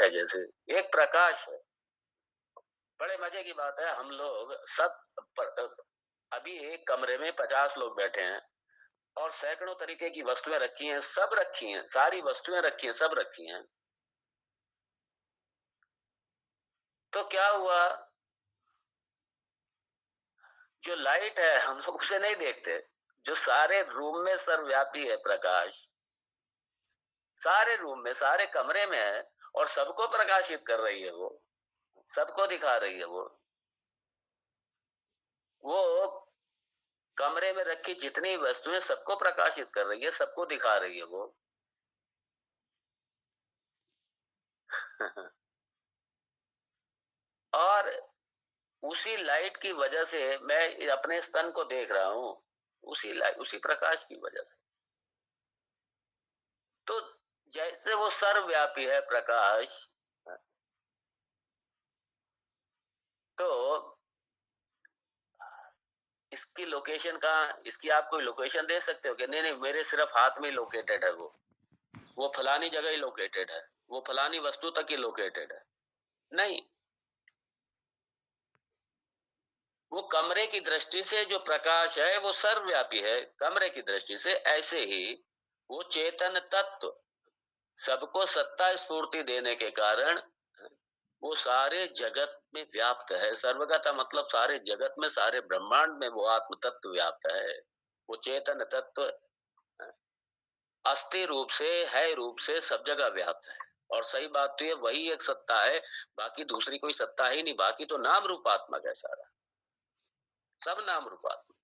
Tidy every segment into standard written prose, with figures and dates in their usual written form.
है, जैसे एक प्रकाश है। बड़े मजे की बात है, हम लोग अभी एक कमरे में 50 लोग बैठे हैं और सैकड़ों तरीके की वस्तुएं रखी हैं, सब रखी हैं, सारी वस्तुएं रखी हैं, सब रखी हैं। तो क्या हुआ, जो लाइट है हम लोग उसे नहीं देखते, जो सारे रूम में सर्वव्यापी है प्रकाश, सारे रूम में, सारे कमरे में है और सबको प्रकाशित कर रही है, वो सबको दिखा रही है। वो कमरे में रखी जितनी वस्तुएं सबको प्रकाशित कर रही है, सबको दिखा रही है वो। और उसी लाइट की वजह से मैं अपने स्तन को देख रहा हूं, उसी लाइट, उसी प्रकाश की वजह से। तो जैसे वो सर्वव्यापी है प्रकाश, तो इसकी लोकेशन कहाँ, इसकी आप कोई लोकेशन दे सकते हो कि नहीं नहीं मेरे सिर्फ हाथ में लोकेटेड है, वो फलानी जगह ही लोकेटेड है, वो फलानी वस्तु तक ही लोकेटेड है? नहीं। वो कमरे की दृष्टि से जो प्रकाश है वो सर्वव्यापी है कमरे की दृष्टि से, ऐसे ही वो चेतन तत्व सबको सत्ता स्फूर्ति देने के कारण वो सारे जगत में व्याप्त है। सर्वगता मतलब सारे जगत में, सारे ब्रह्मांड में वो आत्म तत्व व्याप्त है। वो चेतन तत्व अस्थि रूप से, है रूप से सब जगह व्याप्त है। और सही बात तो ये, वही एक सत्ता है, बाकी दूसरी कोई सत्ता ही नहीं, बाकी तो नाम रूपात्मक है सारा, सब नाम रूपात्मक।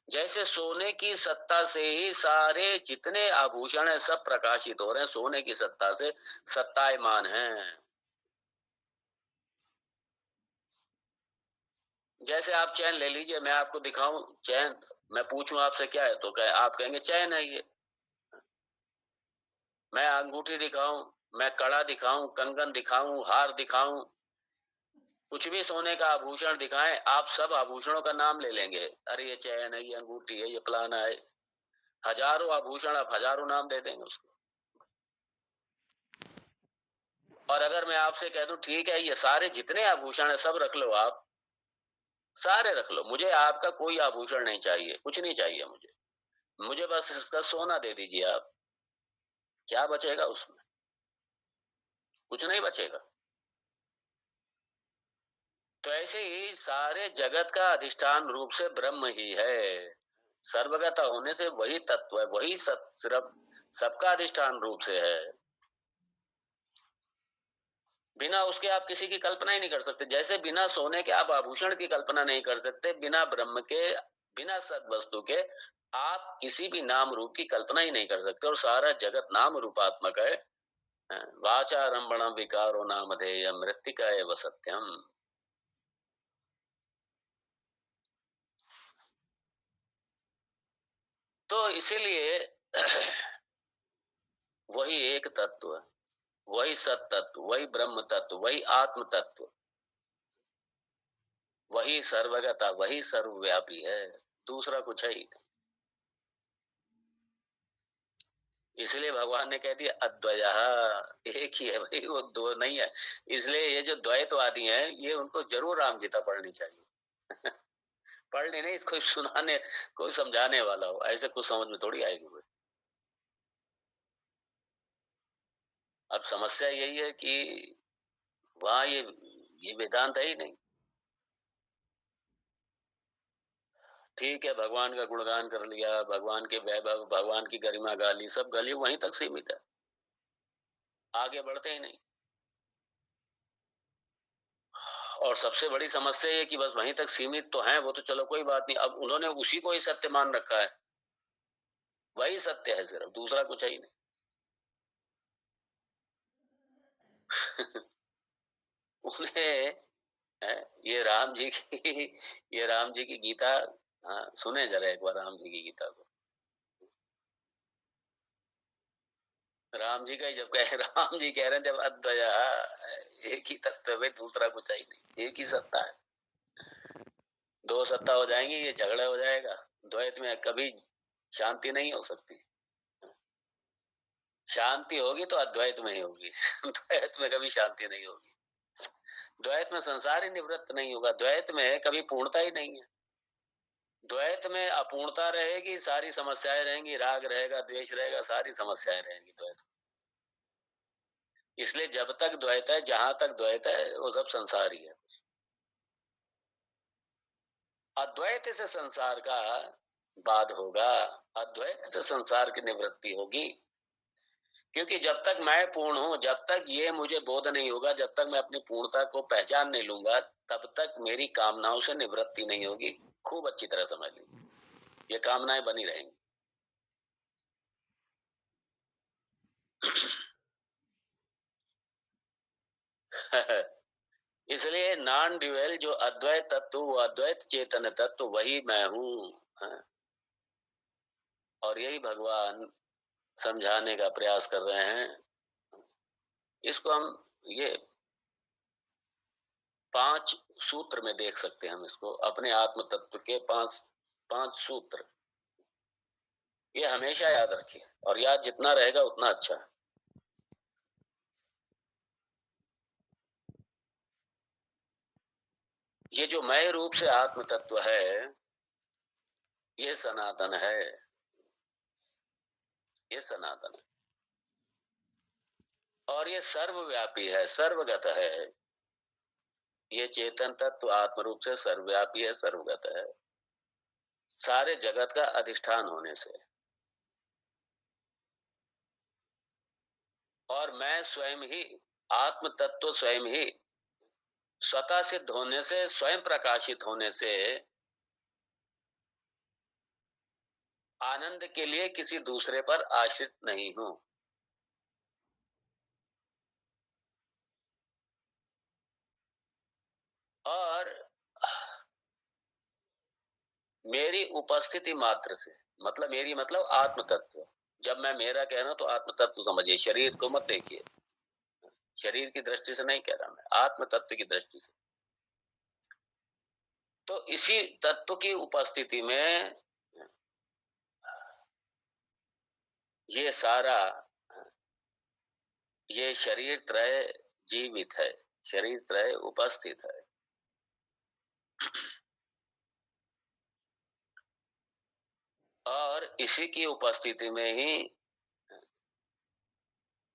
जैसे सोने की सत्ता से ही सारे जितने आभूषण है सब प्रकाशित हो रहे हैं, सोने की सत्ता से सत्तायमान हैं। जैसे आप चैन ले लीजिए, मैं आपको दिखाऊं चैन, मैं पूछूं आपसे क्या है तो आप कहेंगे चैन है ये। मैं अंगूठी दिखाऊं, मैं कड़ा दिखाऊं, कंगन दिखाऊं, हार दिखाऊं, कुछ भी सोने का आभूषण दिखाएं, आप सब आभूषणों का नाम ले लेंगे, अरे ये चैन है, ये अंगूठी है, ये फलाना है। हजारों आभूषण, आप हजारों नाम दे देंगे उसको। और अगर मैं आपसे कह दूं ठीक है ये सारे जितने आभूषण है सब रख लो, आप सारे रख लो, मुझे आपका कोई आभूषण नहीं चाहिए, कुछ नहीं चाहिए मुझे, मुझे बस इसका सोना दे दीजिए आप, क्या बचेगा उसमें? कुछ नहीं बचेगा। तो ऐसे ही सारे जगत का अधिष्ठान रूप से ब्रह्म ही है, सर्वगत होने से वही तत्व है, वही सिर्फ सबका अधिष्ठान रूप से है। बिना उसके आप किसी की कल्पना ही नहीं कर सकते, जैसे बिना सोने के आप आभूषण की कल्पना नहीं कर सकते, बिना ब्रह्म के, बिना सद वस्तु के आप किसी भी नाम रूप की कल्पना ही नहीं कर सकते। और सारा जगत नाम रूपात्मक है। वाचारंभण विकारो नामधेय मृत्तिका एव सत्यम। तो इसीलिए वही एक तत्व है, वही सत तत्व, वही ब्रह्म तत्व, वही आत्म तत्व, वही सर्वगता, वही सर्वव्यापी है, दूसरा कुछ है ही नहीं। इसलिए भगवान ने कह दिया अद्वयः, एक ही है भाई, वो दो नहीं है। इसलिए ये जो द्वैतवादी हैं, ये उनको जरूर राम गीता पढ़नी चाहिए। पढ़नी नहीं, इसको सुनाने, कोई समझाने वाला हो, ऐसे कुछ समझ में थोड़ी आएगी वो। अब समस्या यही है कि वहां ये वेदांत है ही नहीं। ठीक है, भगवान का गुणगान कर लिया, भगवान के वैभव, भगवान की गरिमा गा ली, सब गा ली, वहीं तक सीमित है, आगे बढ़ते ही नहीं। और सबसे बड़ी समस्या ये कि बस वहीं तक सीमित तो हैं, वो तो चलो कोई बात नहीं, अब उन्होंने उसी को ही सत्य मान रखा है, वही सत्य है सिर्फ, दूसरा कुछ है ही नहीं। उन्हें ये राम जी की, ये राम जी की गीता, हाँ सुने जरा एक बार राम जी की गीता को। राम जी का ही जब कह, राम जी कह रहे हैं जब अद्वया, एक ही तत्व है भाई, दूसरा कुछ है ही नहीं, एक ही सत्ता है। दो सत्ता हो जाएंगी, ये झगड़ा हो जाएगा, द्वैत में कभी शांति नहीं हो सकती। शांति होगी तो अद्वैत में ही होगी। द्वैत में कभी शांति नहीं होगी। द्वैत में संसार ही निवृत्त नहीं होगा। द्वैत में कभी पूर्णता ही नहीं है। द्वैत में अपूर्णता रहेगी, सारी समस्याएं रहेंगी, राग रहेगा, द्वेष रहेगा, सारी समस्याएं रहेंगी द्वैत में। इसलिए जब तक द्वैत है, जहां तक द्वैत है, वो सब संसार ही है। अद्वैत से संसार का बाध होगा, अद्वैत से संसार की निवृत्ति होगी। क्योंकि जब तक मैं पूर्ण हूं, जब तक ये मुझे बोध नहीं होगा, जब तक मैं अपनी पूर्णता को पहचान नहीं लूंगा, तब तक मेरी कामनाओं से निवृत्ति नहीं होगी। खूब अच्छी तरह समझ लीजिए, ये कामनाएं बनी रहेंगी। इसलिए नॉन ड्यूअल जो अद्वैत तत्व, वो अद्वैत चेतन तत्व वही मैं हूं। हाँ। और यही भगवान समझाने का प्रयास कर रहे हैं। इसको हम ये 5 सूत्र में देख सकते हैं। हम इसको अपने आत्म तत्व के 5 सूत्र, ये हमेशा याद रखिए, और याद जितना रहेगा उतना अच्छा है। ये जो मय रूप से आत्म तत्व है, ये सनातन है, ये सनातन है, और ये सर्वव्यापी है, सर्वगत है। ये चेतन तत्व आत्म रूप से सर्वव्यापी है, सर्वगत है, सारे जगत का अधिष्ठान होने से। और मैं स्वयं ही, आत्म तत्व स्वयं ही स्वतः सिद्ध होने से, स्वयं प्रकाशित होने से, आनंद के लिए किसी दूसरे पर आश्रित नहीं हूं। और मेरी उपस्थिति मात्र से, मतलब मेरी मतलब आत्म तत्व, जब मैं मेरा कह रहा हूं तो आत्म तत्व समझिए, शरीर को मत देखिए। शरीर की दृष्टि से नहीं कह रहा मैं, आत्म तत्व की दृष्टि से। तो इसी तत्व की उपस्थिति में ये सारा, ये शरीर त्रय जीवित है, शरीर त्रय उपस्थित है। और इसी की उपस्थिति में ही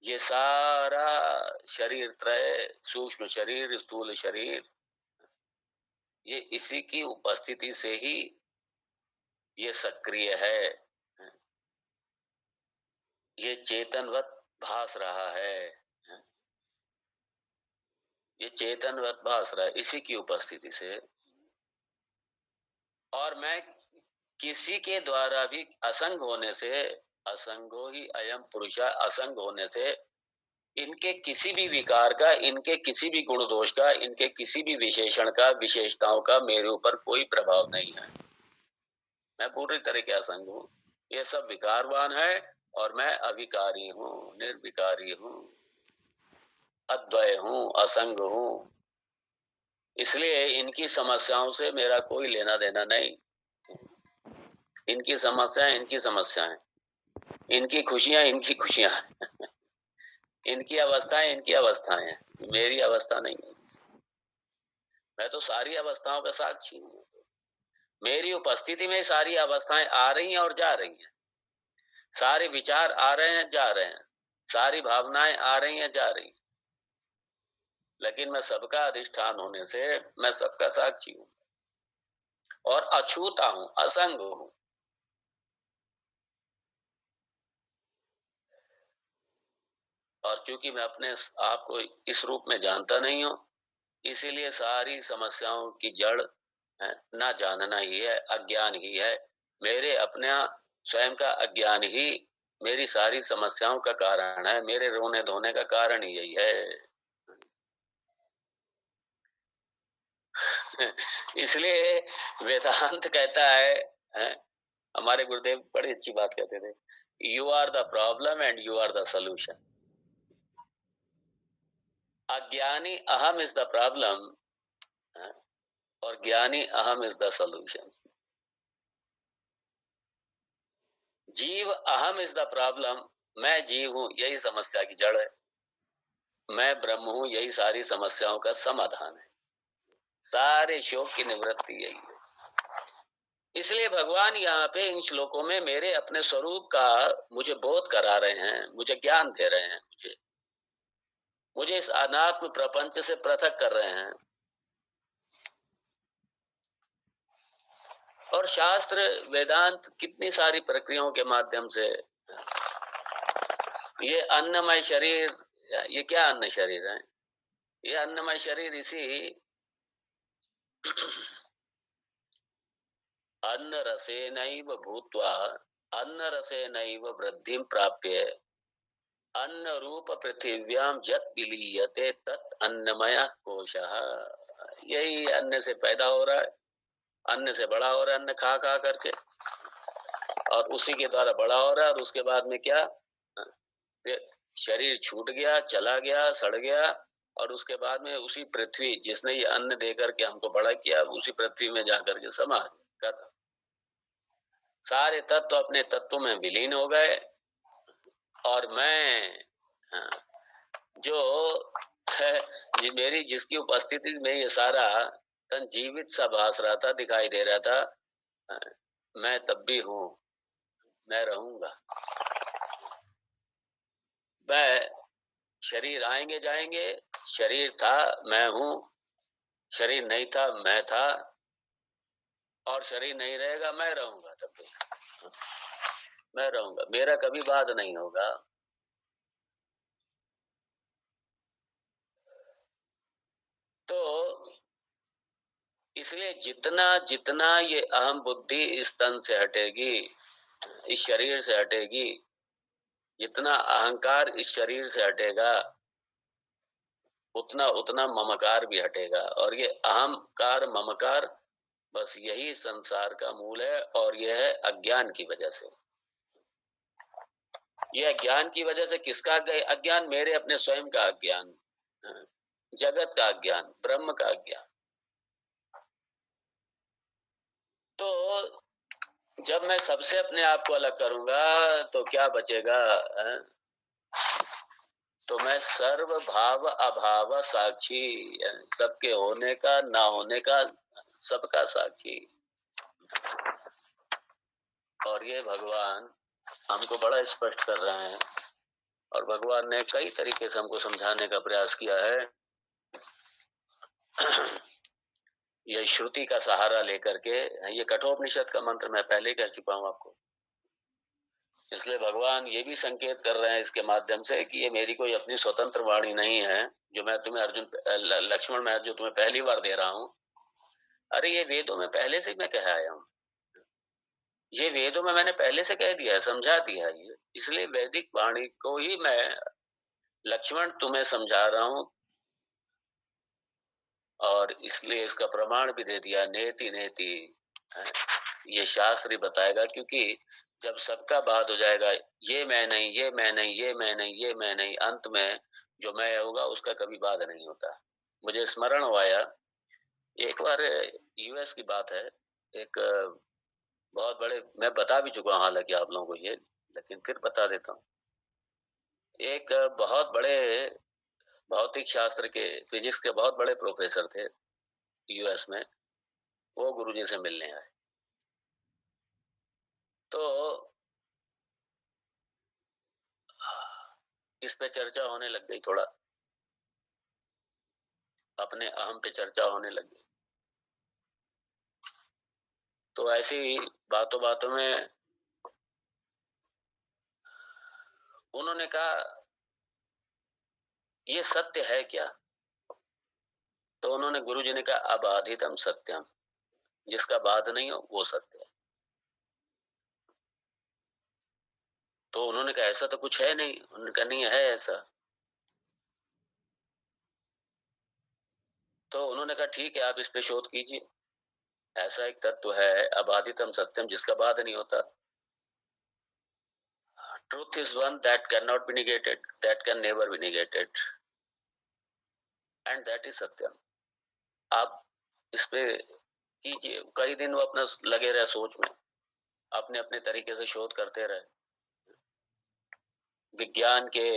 ये सारा शरीर त्रय, सूक्ष्म शरीर, स्थूल शरीर, ये इसी की उपस्थिति से ही ये सक्रिय है, ये चेतनवत भास रहा है, ये चेतनवत भास रहा है इसी की उपस्थिति से। और मैं किसी के द्वारा भी असंग होने से, असंगो ही अयम पुरुषा, असंग होने से इनके किसी भी विकार का, इनके किसी भी गुण दोष का, इनके किसी भी विशेषण का, विशेषताओं का मेरे ऊपर कोई प्रभाव नहीं है। मैं पूरी तरह के असंग हूँ। ये सब विकारवान है और मैं अविकारी हूँ, निर्विकारी हूँ, अद्वय हूँ, असंग हूँ। इसलिए इनकी समस्याओं से मेरा कोई लेना देना नहीं। इनकी समस्याएं इनकी समस्याएं, इनकी खुशियां इनकी खुशियां, इनकी अवस्थाएं इनकी अवस्थाएं, मेरी अवस्था नहीं है। मैं तो सारी अवस्थाओं का साक्षी हूँ। मेरी उपस्थिति में सारी अवस्थाएं आ रही हैं और जा रही हैं, सारे विचार आ रहे हैं, जा रहे हैं, सारी भावनाएं आ रही हैं, जा रही हैं, लेकिन मैं सबका अधिष्ठान होने से मैं सबका साक्षी हूँ और अछूता हूँ, असंग हूँ। और चूंकि मैं अपने आप को इस रूप में जानता नहीं हूँ, इसीलिए सारी समस्याओं की जड़ है, ना जानना ही है, अज्ञान ही है। मेरे अपने स्वयं का अज्ञान ही मेरी सारी समस्याओं का कारण है, मेरे रोने धोने का कारण ही यही है। इसलिए वेदांत कहता है, हमारे गुरुदेव बड़ी अच्छी बात कहते थे, you are the problem and you are the solution. अज्ञानी अहम इज द प्रॉब्लम और ज्ञानी अहम इज द सोल्यूशन। जीव अहम इज द प्रॉब्लम मैं जीव हूं, यही समस्या की जड़ है। मैं ब्रह्म हूं, यही सारी समस्याओं का समाधान है। सारे शोक की निवृत्ति यही है। इसलिए भगवान यहाँ पे इन श्लोकों में मेरे अपने स्वरूप का मुझे बोध करा रहे हैं, मुझे ज्ञान दे रहे हैं, मुझे इस अनात्म प्रपंच से पृथक कर रहे हैं। और शास्त्र वेदांत कितनी सारी प्रक्रियाओं के माध्यम से ये अन्नमय शरीर, ये क्या अन्न शरीर है? ये अन्नमय शरीर इसी अन्न रसेनैव भूत्वा अन्न रसेनैव वृद्धिं प्राप्य अन्न रूप पृथिव्याम यत् विलीयते तत् अन्नमय कोशः। यही अन्न से पैदा हो रहा है, अन्न से बड़ा हो रहा है, अन्न खा खा करके, और उसी के द्वारा बड़ा हो रहा है। और उसके बाद में क्या, ये शरीर छूट गया, चला गया, सड़ गया, और उसके बाद में उसी पृथ्वी जिसने ये अन्न देकर के हमको बड़ा किया, उसी पृथ्वी में जाकर के समा गया। सारे तत्व अपने तत्व में विलीन हो गए, और मैं, हाँ, जो है, मेरी जिसकी उपस्थिति में ये सारा तन जीवित सा भास रहा था, दिखाई दे रहा था, हाँ, मैं तब भी हूं, मैं रहूंगा। मैं, शरीर आएंगे जाएंगे, शरीर था, मैं हूं, शरीर नहीं था, मैं था, और शरीर नहीं रहेगा, मैं रहूंगा तब भी। मैं रहूंगा, मेरा कभी बाध नहीं होगा। तो इसलिए जितना जितना ये अहम बुद्धि इस तन से हटेगी, इस शरीर से हटेगी, जितना अहंकार इस शरीर से हटेगा, उतना उतना ममकार भी हटेगा। और ये अहंकार ममकार, बस यही संसार का मूल है। और यह है अज्ञान की वजह से। ये अज्ञान की वजह से किसका अज्ञान? मेरे अपने स्वयं का अज्ञान, जगत का अज्ञान, ब्रह्म का अज्ञान। तो जब मैं सबसे अपने आप को अलग करूंगा तो क्या बचेगा? तो मैं सर्व भाव अभाव साक्षी, सबके होने का, ना होने का, सबका साक्षी। और ये भगवान हमको बड़ा स्पष्ट कर रहे हैं, और भगवान ने कई तरीके से हमको समझाने का प्रयास किया है। ये श्रुति का सहारा लेकर के, ये कठोपनिषद का मंत्र मैं पहले कह चुका हूं आपको। इसलिए भगवान ये भी संकेत कर रहे हैं इसके माध्यम से कि ये मेरी कोई अपनी स्वतंत्र वाणी नहीं है, जो मैं तुम्हें अर्जुन, लक्ष्मण, मैं जो तुम्हें पहली बार दे रहा हूं। अरे ये वेदों में पहले से मैं कह आया हूं, ये वेदों में मैंने पहले से कह दिया है, समझा दिया है ये। इसलिए वैदिक वाणी को ही मैं लक्ष्मण तुम्हें समझा रहा हूं। और इसलिए इसका प्रमाण भी दे दिया, नेति नेति, ये शास्त्र ही बताएगा। क्योंकि जब सबका बात हो जाएगा, ये मैं नहीं, ये मैं नहीं, ये मैं नहीं, ये मैं नहीं, अंत में जो मैं होगा उसका कभी बात नहीं होता। मुझे स्मरण हुआ, एक बार यूएस की बात है, एक बहुत बड़े, मैं बता भी चुका हूं हालांकि आप लोगों को ये, लेकिन फिर बता देता हूँ। एक बहुत बड़े भौतिक शास्त्र के, फिजिक्स के बहुत बड़े प्रोफेसर थे यूएस में, वो गुरुजी से मिलने आए। तो इस पे चर्चा होने लग गई, थोड़ा अपने अहम पे चर्चा होने लग गई। तो ऐसी बातों बातों में उन्होंने कहा, ये सत्य है क्या? तो उन्होंने, गुरुजी ने कहा, अबाधितम सत्यम, जिसका बाध नहीं हो वो सत्य है। तो उन्होंने कहा, ऐसा तो कुछ है नहीं। उन्होंने कहा, नहीं है ऐसा। तो उन्होंने कहा, ठीक है, आप इस पे शोध कीजिए। ऐसा एक तत्व है अबाधितम सत्यम, जिसका बाध नहीं होता। Truth is one that cannot be negated, that can never be negated, and that is सत्यम। आप इस पे कीजिए। कई दिन वो अपना लगे रहे सोच में, अपने अपने तरीके से शोध करते रहे। विज्ञान के